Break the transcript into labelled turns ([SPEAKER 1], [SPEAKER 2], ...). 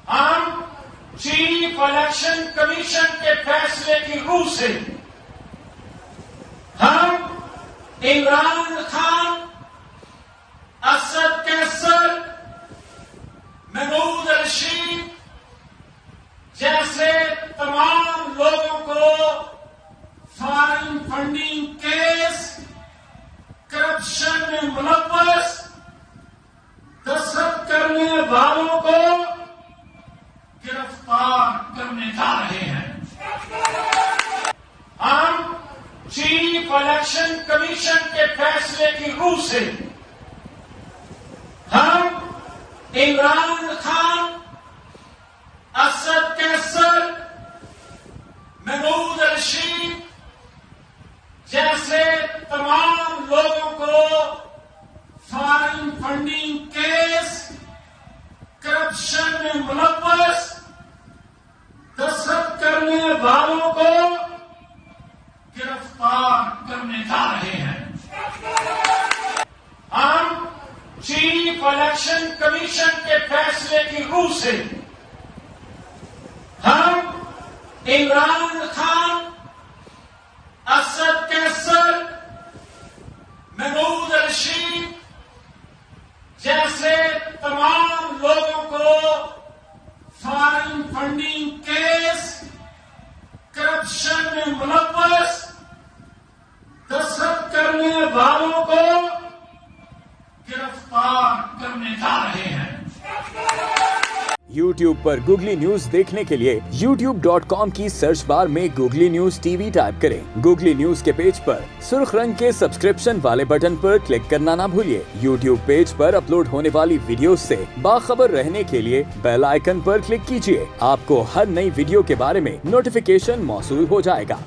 [SPEAKER 1] ہم chief election commission کے فیصلے کی روح سے ہم عمران خان، اسد کیسر، محمود رشید جیسے تمام لوگوں کو فارن فنڈنگ کیس، کرپشن میں ملوث دستخط کرنے والوں کو گرفتار کرنے جا رہے ہیں۔ ہم چیف الیکشن کمیشن کے فیصلے کی روح سے ہم عمران خان، اسد کیسر، محمود رشید جیسے تمام لوگوں کو فارن فنڈنگ کیس، کرپشن میں ملوث دستخط کرنے والوں کو گرفتار کرنے جا رہے ہیں۔ ہم چیف الیکشن کمیشن کے فیصلے کی روح سے ہم عمران خان، اسد کیسر، محمود رشید جیسے تمام لوگوں کو فارن فنڈنگ کیس، کرپشن میں ملوث دستخط کرنے والوں کو گرفتار کرنے جا رہے ہیں۔
[SPEAKER 2] YouTube پر گوگلی نیوز دیکھنے کے لیے youtube.com کی سرچ بار میں googly news T V type کریں۔ گوگلی نیوز کے پیج پر سرخ رنگ کے سبسکرپشن والے بٹن پر کلک کرنا نہ بھولیے۔ YouTube پیج پر اپلوڈ ہونے والی ویڈیوز سے باخبر رہنے کے لیے بیل آئیکن پر کلک کیجیے۔ آپ کو ہر نئی ویڈیو کے بارے میں نوٹیفیکیشن موصول ہو جائے گا۔